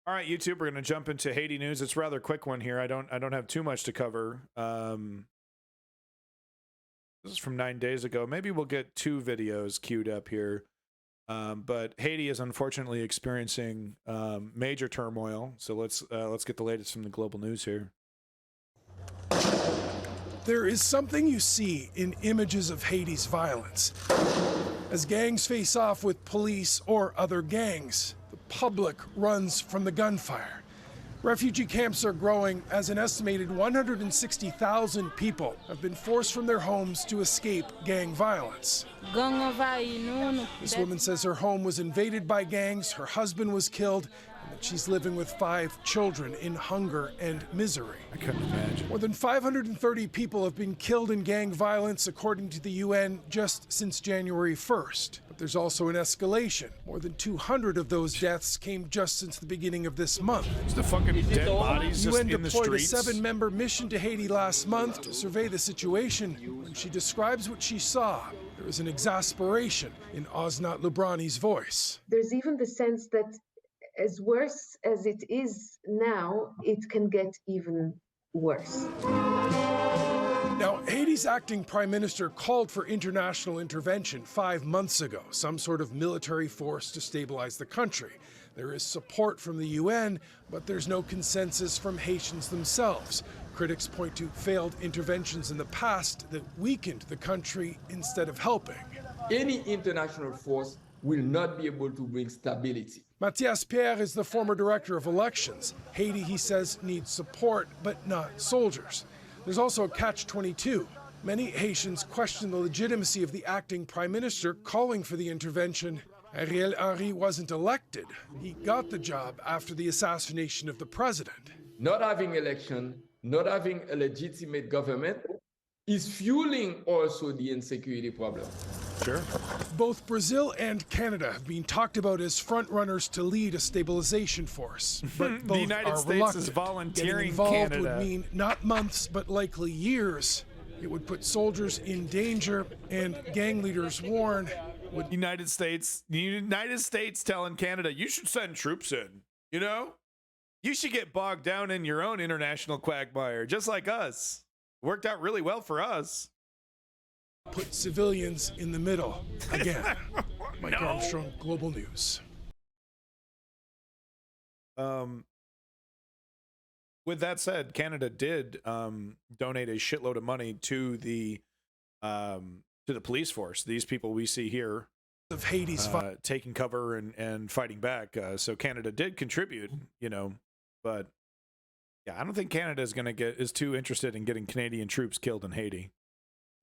All right, YouTube, we're going to jump into Haiti news. It's a rather quick one here. I don't have too much to cover. This is from 9 days ago. Maybe we'll get 2 videos queued up here. But Haiti is unfortunately experiencing major turmoil. So let's get the latest from the global news here. There is something you see in images of Haiti's violence. As gangs face off with police or other gangs, the public runs from the gunfire. Refugee camps are growing as an estimated 160,000 people have been forced from their homes to escape gang violence. This woman says her home was invaded by gangs, her husband was killed, and that she's living with 5 children in hunger and misery. I couldn't imagine. More than 530 people have been killed in gang violence, according to the UN, just since January 1st. But there's also an escalation. More than 200 of those deaths came just since the beginning of this month. It's the fucking dead bodies just UN in the deployed a streets. 7-member mission to Haiti last month to survey the situation. When she describes what she saw, there is an exasperation in Osnat Lubrani's voice. There's even the sense that as worse as it is now, it can get even worse. Now, Haiti's acting prime minister called for international intervention 5 months ago, some sort of military force to stabilize the country. There is support from the UN, but there's no consensus from Haitians themselves. Critics point to failed interventions in the past that weakened the country instead of helping. Any international force will not be able to bring stability. Mathias Pierre is the former director of elections. Haiti, he says, needs support, but not soldiers. There's also a catch-22. Many Haitians question the legitimacy of the acting prime minister calling for the intervention. Ariel Henry wasn't elected. He got the job after the assassination of the president. Not having election, not having a legitimate government is fueling also the insecurity problem. Sure. Both Brazil and Canada have been talked about as frontrunners to lead a stabilization force, but both The United are States reluctant. is volunteering Getting involved Canada. would mean not months, but likely years. It would put soldiers in danger, and gang leaders warn would The United States telling Canada, you should send troops in, you know? You should get bogged down in your own international quagmire, just like us. Worked out really well for us. put civilians in the middle again. Mike No. Armstrong, Global News. With that said, Canada did donate a shitload of money to the police force. These people we see here Of Haiti's taking cover and fighting back. So Canada did contribute, you know, but yeah, I don't think Canada is too interested in getting Canadian troops killed in Haiti.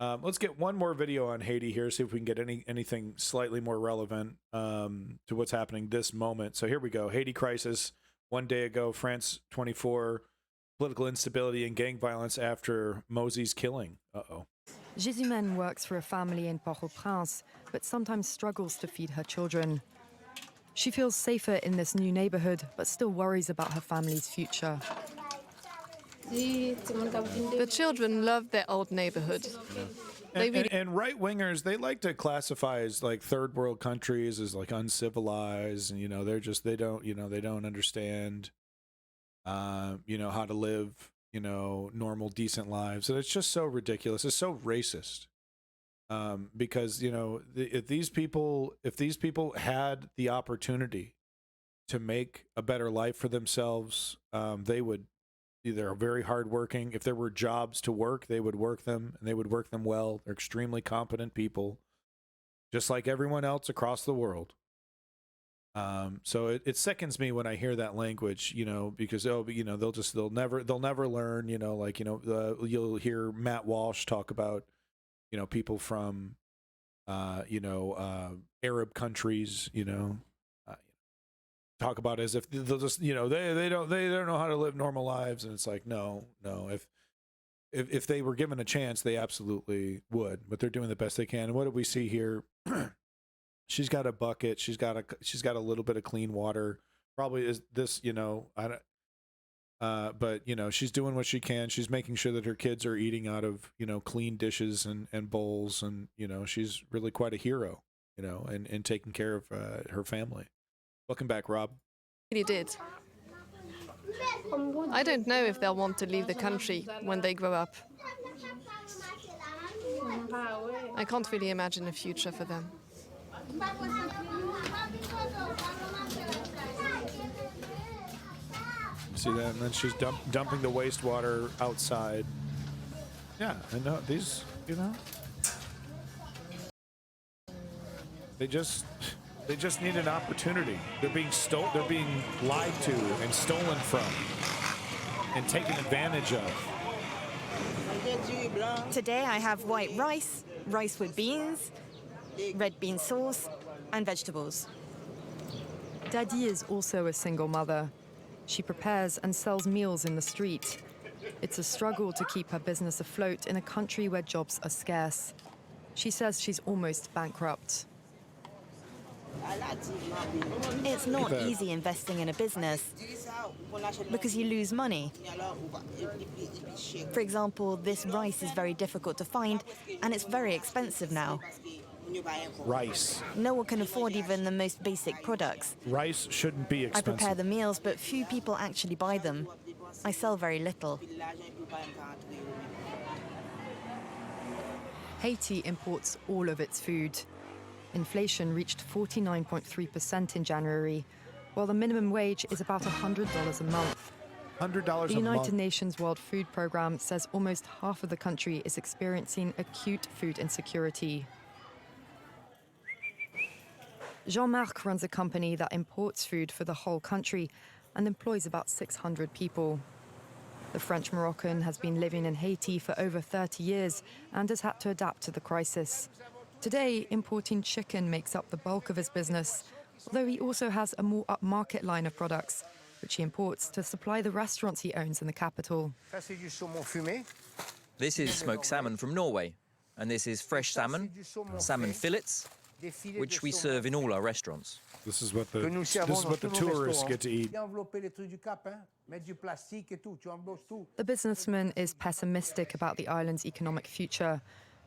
Let's get one more video on Haiti here, see if we can get anything slightly more relevant to what's happening this moment. So here we go. Haiti crisis. 1 day ago, France 24, political instability and gang violence after Mosey's killing. Uh-oh. Jesumène works for a family in Port-au-Prince, but sometimes struggles to feed her children. She feels safer in this new neighborhood, but still worries about her family's future. The children love their old neighborhood. And right-wingers, they like to classify as like third world countries as like uncivilized, and you know, they don't understand how to live, normal, decent lives. And it's just so ridiculous. It's so racist. Because, if these people had the opportunity to make a better life for themselves, they would. They're very hardworking. If there were jobs to work, they would work them, and they would work them well. They're extremely competent people, just like everyone else across the world. So it sickens me when I hear that language, because they'll never learn. You'll hear Matt Walsh talk about, people from, Arab countries, talk about it as if they'll just, they don't know how to live normal lives. And it's like, no, if they were given a chance, they absolutely would, but they're doing the best they can. And what do we see here? She's got a bucket. She's got a little bit of clean water. Probably is this, but she's doing what she can. She's making sure that her kids are eating out of, clean dishes and bowls. And, she's really quite a hero, and taking care of her family. Welcome back, Rob. Really did. I don't know if they'll want to leave the country when they grow up. I can't really imagine a future for them. See that? And then she's dumping the wastewater outside. Yeah, I know these, you know, they just need an opportunity. They're being they're being lied to and stolen from and taken advantage of. Today I have white rice, rice with beans, red bean sauce, and vegetables. Daddy is also a single mother. She prepares and sells meals in the street. It's a struggle to keep her business afloat in a country where jobs are scarce. She says she's almost bankrupt. It's not easy investing in a business because you lose money. For example, this rice is very difficult to find and it's very expensive now. Rice. No one can afford even the most basic products. Rice shouldn't be I expensive. prepare the meals, but few people actually buy them. I sell very little. Haiti imports all of its food. Inflation reached 49.3% in January, while the minimum wage is about $100 a month. $100 The a month. United Nations World Food Programme says almost half of the country is experiencing acute food insecurity. Jean-Marc runs a company that imports food for the whole country and employs about 600 people. The French Moroccan has been living in Haiti for over 30 years and has had to adapt to the crisis. Today, importing chicken makes up the bulk of his business, although he also has a more upmarket line of products, which he imports to supply the restaurants he owns in the capital. This is smoked salmon from Norway, and this is fresh salmon, salmon fillets, which we serve in all our restaurants. This is what the tourists get to eat. The businessman is pessimistic about the island's economic future.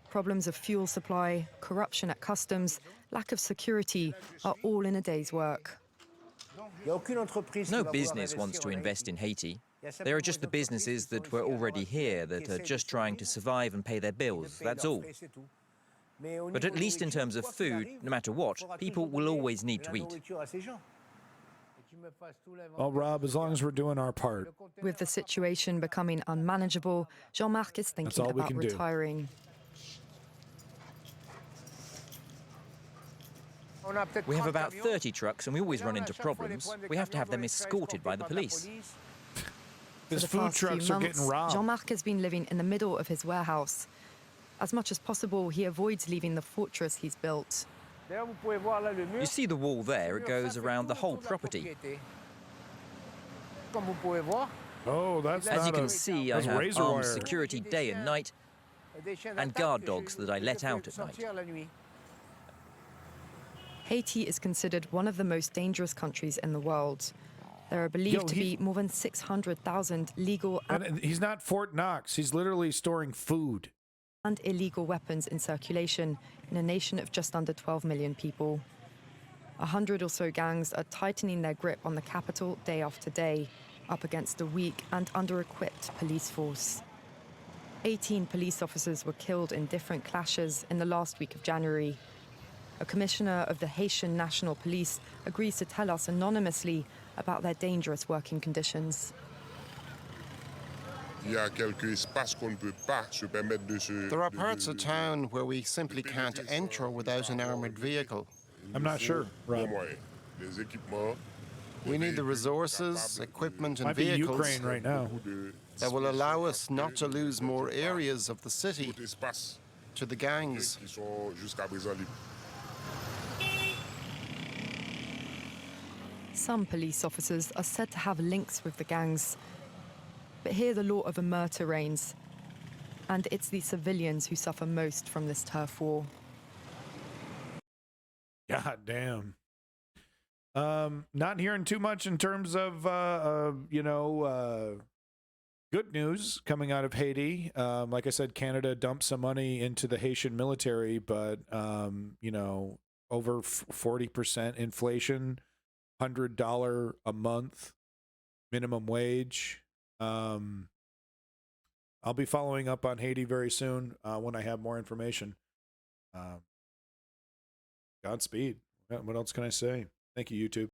Problems of fuel supply, corruption at customs, lack of security are all in a day's work. No business wants to invest in Haiti. There are just the businesses that were already here that are just trying to survive and pay their bills, that's all. But at least in terms of food, no matter what, people will always need to eat. Well, Rob, as long as we're doing our part. With the situation becoming unmanageable, Jean-Marc is thinking about retiring. We have about 30 trucks and we always run into problems. We have to have them escorted by the police. These food trucks are getting robbed. Jean-Marc has been living in the middle of his warehouse. As much as possible, he avoids leaving the fortress he's built. You see the wall there? It goes around the whole property. Oh, that's As you can see, I have armed security day and night, and guard dogs that I let out at night. Haiti is considered one of the most dangerous countries in the world. There are believed to be more than 600,000 legal and he's not Fort Knox. He's literally storing food and illegal weapons in circulation in a nation of just under 12 million people. 100 or so gangs are tightening their grip on the capital day after day, up against a weak and under-equipped police force. 18 police officers were killed in different clashes in the last week of January. A commissioner of the Haitian National Police agrees to tell us anonymously about their dangerous working conditions. There are parts of town where we simply can't enter without an armored vehicle. I'm not sure, Rob. We need the resources, equipment, and Might be vehicles Ukraine right now. that will allow us not to lose more areas of the city to the gangs. Some police officers are said to have links with the gangs. But here the law of omerta reigns, and it's the civilians who suffer most from this turf war. God damn. Not hearing too much in terms of, good news coming out of Haiti. Like I said, Canada dumped some money into the Haitian military, but, over 40% inflation, $100 a month minimum wage. I'll be following up on Haiti very soon when I have more information. Godspeed. What else can I say? Thank you, YouTube.